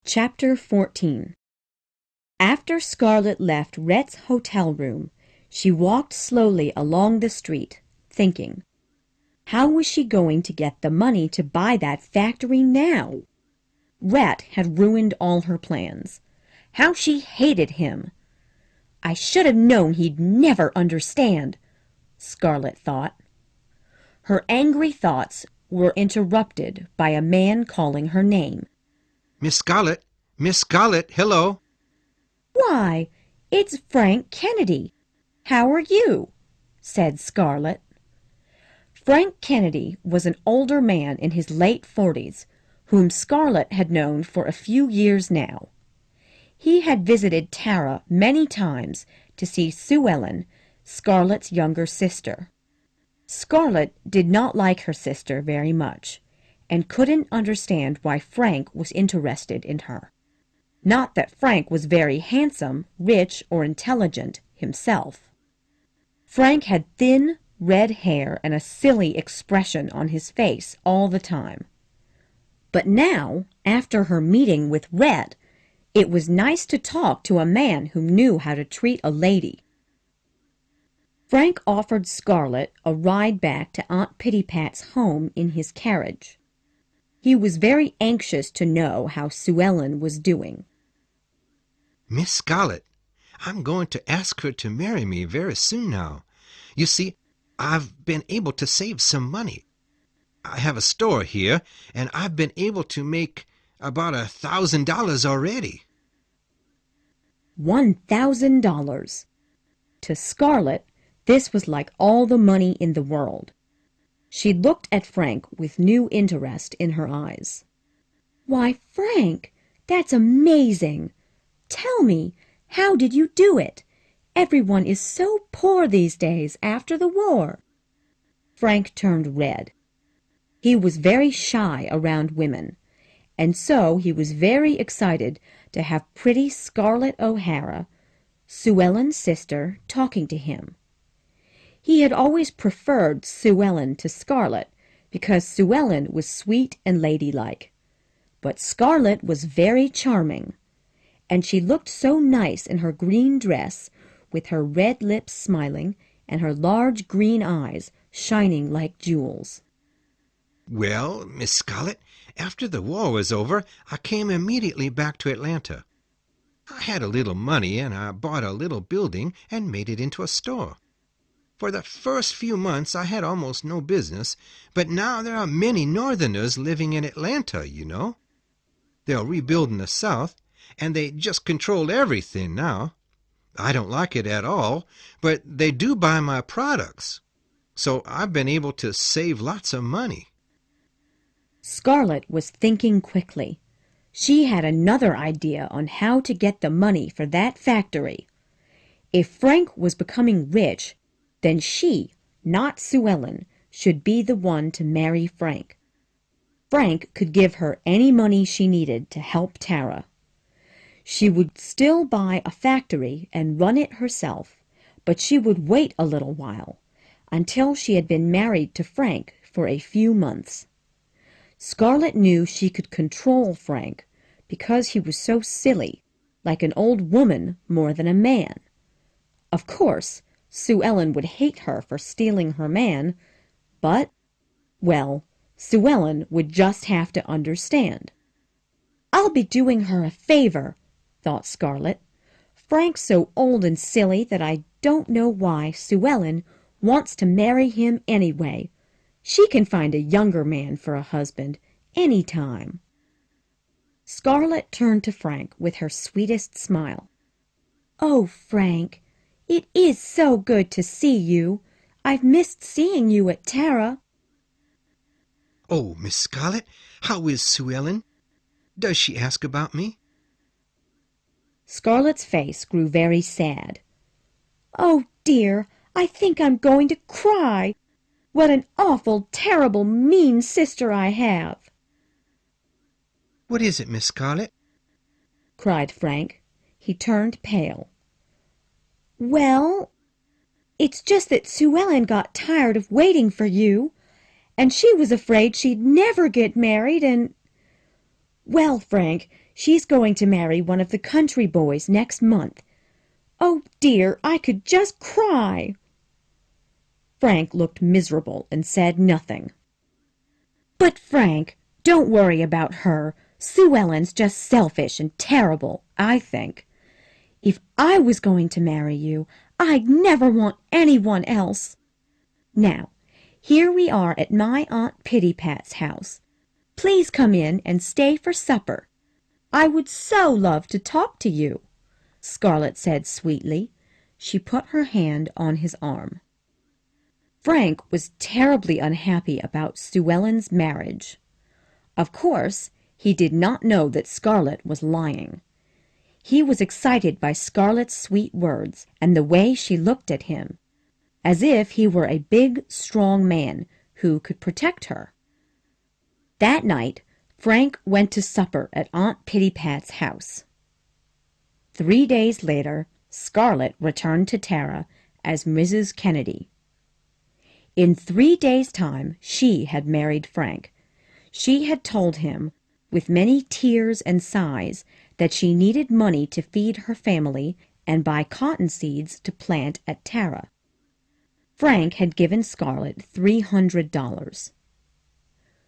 Chapter 14. After Scarlett left Rhett's hotel room, she walked slowly along the street, thinking, how was she going to get the money to buy that factory now? Rhett had ruined all her plans. How she hated him! I should have known he'd never understand, Scarlett thought. Her angry thoughts were interrupted by a man calling her name. Miss Scarlett! Miss Scarlett, hello! Why, it's Frank Kennedy. How are you? Said Scarlett. Frank Kennedy was an older man in his late 40s, whom Scarlett had known for a few years now. He had visited Tara many times to see Sue Ellen, Scarlett's younger sister. Scarlett did not like her sister very much, and couldn't understand why Frank was interested in her. Not that Frank was very handsome, rich, or intelligent himself. Frank had thin, red hair and a silly expression on his face all the time. But now, after her meeting with Rhett, it was nice to talk to a man who knew how to treat a lady. Frank offered Scarlett a ride back to Aunt Pittypat's home in his carriage. He was very anxious to know how Sue Ellen was doing. Miss Scarlett, I'm going to ask her to marry me very soon now. You see, I've been able to save some money. I have a store here, and I've been able to make about $1,000 already. $1,000. To Scarlett, this was like all the money in the world. She looked at Frank with new interest in her eyes. Why, Frank, that's amazing! Tell me, how did you do it? Everyone is so poor these days after the war. Frank turned red. He was very shy around women, and so he was very excited to have pretty Scarlett O'Hara, Sue Ellen's sister, talking to him. He had always preferred Sue Ellen to Scarlett because Sue Ellen was sweet and ladylike. But Scarlett was very charming, and she looked so nice in her green dress, with her red lips smiling and her large green eyes shining like jewels. Well, Miss Scarlett, after the war was over, I came immediately back to Atlanta. I had a little money, and I bought a little building and made it into a store. For the first few months I had almost no business, but now there are many Northerners living in Atlanta, you know. They're rebuilding the South, and they just control everything now. I don't like it at all, but they do buy my products. So I've been able to save lots of money. Scarlett was thinking quickly. She had another idea on how to get the money for that factory. If Frank was becoming rich, then she, not Sue Ellen, should be the one to marry Frank. Frank could give her any money she needed to help Tara. She would still buy a factory and run it herself, but she would wait a little while, until she had been married to Frank for a few months. Scarlett knew she could control Frank because he was so silly, like an old woman more than a man. Of course, Sue Ellen would hate her for stealing her man, but, well, Sue Ellen would just have to understand. I'll be doing her a favor, thought Scarlett. Frank's so old and silly that I don't know why Sue Ellen wants to marry him anyway. She can find a younger man for a husband any time. Scarlett turned to Frank with her sweetest smile. Oh, Frank, it is so good to see you. I've missed seeing you at Tara. Oh, Miss Scarlett, how is Sue Ellen? Does she ask about me? Scarlett's face grew very sad. Oh, dear, I think I'm going to cry. What an awful, terrible, mean sister I have. What is it, Miss Scarlett? Cried Frank. He turned pale. Well, it's just that Sue Ellen got tired of waiting for you, and she was afraid she'd never get married, and... Well, Frank, she's going to marry one of the country boys next month. Oh, dear, I could just cry. Frank looked miserable and said nothing. But, Frank, don't worry about her. Sue Ellen's just selfish and terrible, I think. If I was going to marry you, I'd never want anyone else. Now, here we are at my Aunt Pittypat's house. Please come in and stay for supper. I would so love to talk to you, Scarlet said sweetly. She put her hand on his arm. Frank was terribly unhappy about Sue Ellen's marriage. Of course, he did not know that Scarlet was lying. He was excited by Scarlet's sweet words and the way she looked at him, as if he were a big, strong man who could protect her. That night, Frank went to supper at Aunt Pittypat's house. 3 days later, Scarlet returned to Tara as Mrs. Kennedy. In 3 days' time, she had married Frank. She had told him, with many tears and sighs, that she needed money to feed her family and buy cotton seeds to plant at Tara. Frank had given Scarlet $300.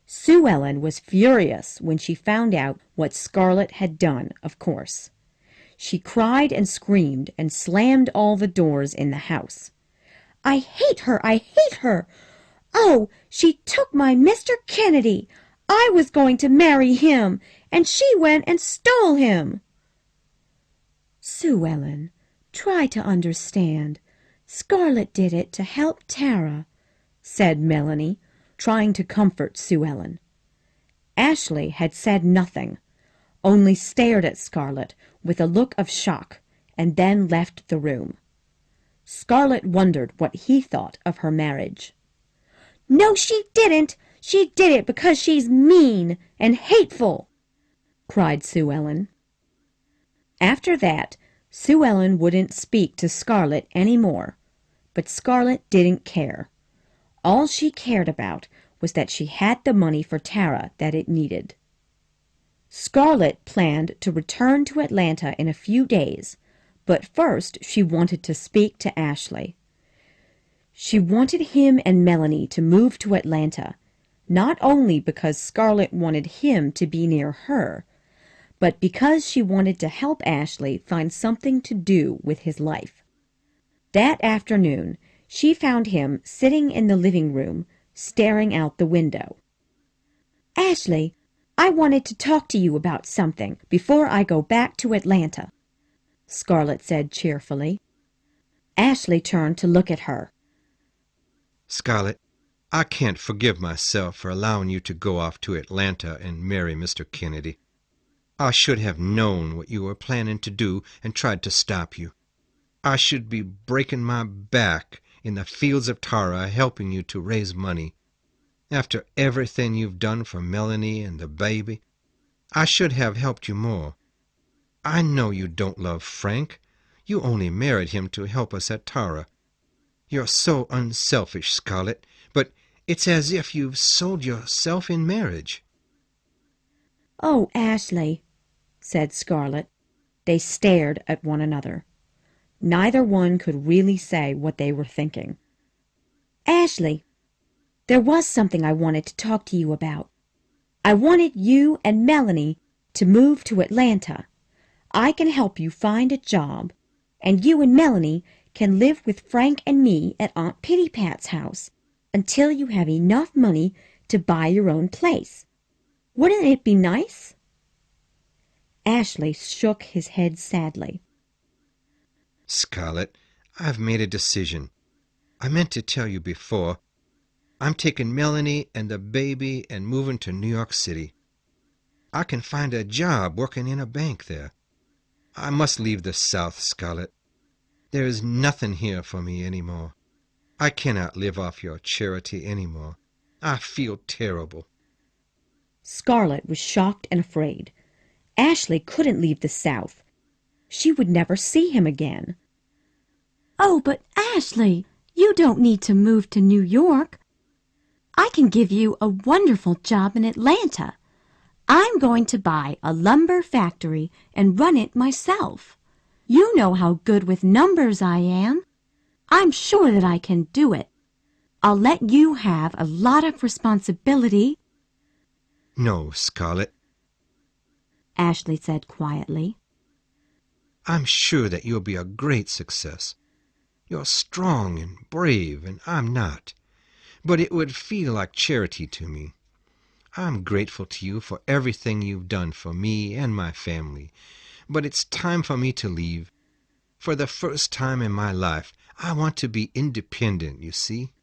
Sue Ellen was furious when she found out what Scarlet had done, of course. She cried and screamed and slammed all the doors in the house. I hate her! I hate her! Oh, she took my Mr. Kennedy! I was going to marry him, and she went and stole him! Sue Ellen, try to understand. Scarlet did it to help Tara, said Melanie, trying to comfort Sue Ellen. Ashley had said nothing, only stared at Scarlet with a look of shock, and then left the room. Scarlet wondered what he thought of her marriage. No, she didn't! She did it because she's mean and hateful, cried Sue Ellen. After that, Sue Ellen wouldn't speak to Scarlet any more, but Scarlet didn't care. All she cared about was that she had the money for Tara that it needed. Scarlet planned to return to Atlanta in a few days, but first she wanted to speak to Ashley. She wanted him and Melanie to move to Atlanta, not only because Scarlet wanted him to be near her, but because she wanted to help Ashley find something to do with his life. That afternoon, she found him sitting in the living room, staring out the window. Ashley, I wanted to talk to you about something before I go back to Atlanta, Scarlet said cheerfully. Ashley turned to look at her. Scarlet, I can't forgive myself for allowing you to go off to Atlanta and marry Mr. Kennedy. I should have known what you were planning to do and tried to stop you. I should be breaking my back in the fields of Tara helping you to raise money. After everything you've done for Melanie and the baby, I should have helped you more. I know you don't love Frank. You only married him to help us at Tara. You're so unselfish, Scarlet, but it's as if you've sold yourself in marriage. Oh, Ashley, said Scarlet. They stared at one another. Neither one could really say what they were thinking. Ashley, there was something I wanted to talk to you about. I wanted you and Melanie to move to Atlanta. I can help you find a job, and you and Melanie can live with Frank and me at Aunt Pittypat's house until you have enough money to buy your own place. Wouldn't it be nice? Ashley shook his head sadly. Scarlet, I've made a decision. I meant to tell you before. I'm taking Melanie and the baby and moving to New York City. I can find a job working in a bank there. I must leave the South, Scarlet. There is nothing here for me any more. I cannot live off your charity any more. I feel terrible. Scarlet was shocked and afraid. Ashley couldn't leave the South. She would never see him again. Oh, but Ashley, you don't need to move to New York. I can give you a wonderful job in Atlanta. I'm going to buy a lumber factory and run it myself. You know how good with numbers I am. I'm sure that I can do it. I'll let you have a lot of responsibility." "No, Scarlet. Ashley said quietly. I'm sure that you'll be a great success. You're strong and brave, and I'm not. But it would feel like charity to me. I'm grateful to you for everything you've done for me and my family. But it's time for me to leave. For the first time in my life, I want to be independent, you see."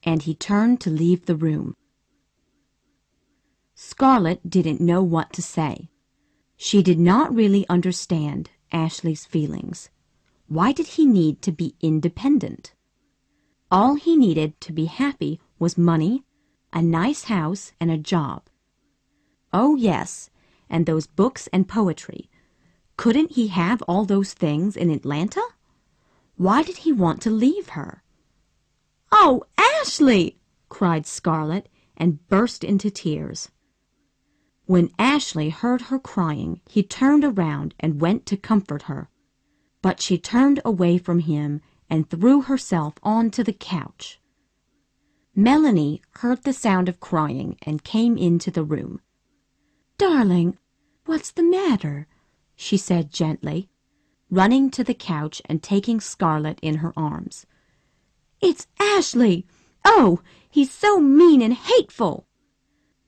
And he turned to leave the room. Scarlett didn't know what to say. She did not really understand Ashley's feelings. Why did he need to be independent? All he needed to be happy was money, a nice house, and a job. Oh, yes, and those books and poetry. Couldn't he have all those things in Atlanta? Why did he want to leave her? "Oh, Ashley!" cried Scarlett and burst into tears. When Ashley heard her crying, he turned around and went to comfort her. But she turned away from him and threw herself onto the couch. Melanie heard the sound of crying and came into the room. "Darling, what's the matter?" she said gently, running to the couch and taking Scarlett in her arms. "It's Ashley! Oh, he's so mean and hateful!"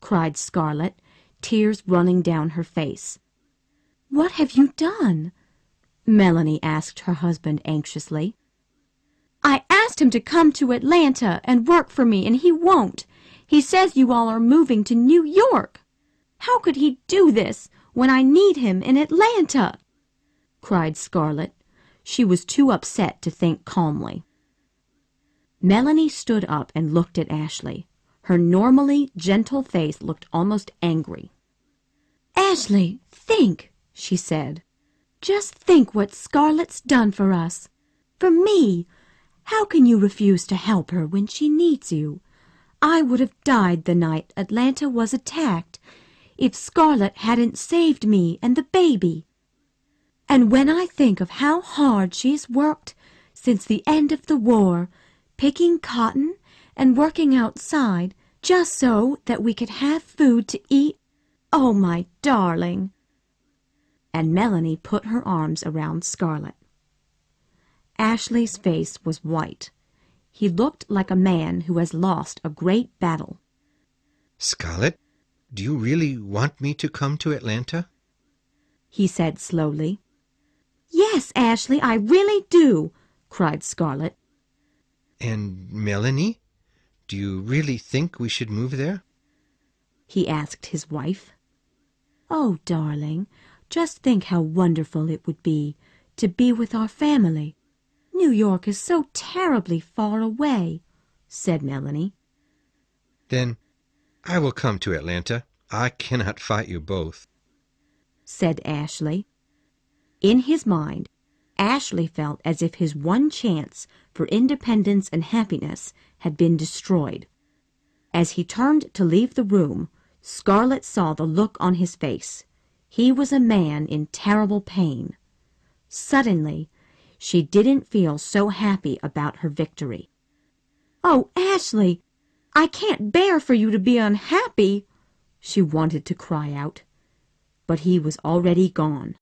cried Scarlett, tears running down her face. "What have you done?" Melanie asked her husband anxiously. "I asked him to come to Atlanta and work for me, and he won't. He says you all are moving to New York. How could he do this when I need him in Atlanta?" cried Scarlett. She was too upset to think calmly. Melanie stood up and looked at Ashley. Her normally gentle face looked almost angry. "Ashley, think," she said. "Just think what Scarlett's done for us. For me. How can you refuse to help her when she needs you? I would have died the night Atlanta was attacked if Scarlett hadn't saved me and the baby. And when I think of how hard she's worked since the end of the war, picking cotton and working outside just so that we could have food to eat, oh, my darling!" And Melanie put her arms around Scarlett. Ashley's face was white. He looked like a man who has lost a great battle. "Scarlett, do you really want me to come to Atlanta?" he said slowly. "Yes, Ashley, I really do," cried Scarlett. "And Melanie, do you really think we should move there?" he asked his wife. "Oh, darling, just think how wonderful it would be to be with our family. New York is so terribly far away," said Melanie. "Then I will come to Atlanta. I cannot fight you both," said Ashley. In his mind, Ashley felt as if his one chance for independence and happiness had been destroyed. As he turned to leave the room, Scarlett saw the look on his face. He was a man in terrible pain. Suddenly, she didn't feel so happy about her victory. "Oh, Ashley, I can't bear for you to be unhappy," she wanted to cry out. But he was already gone.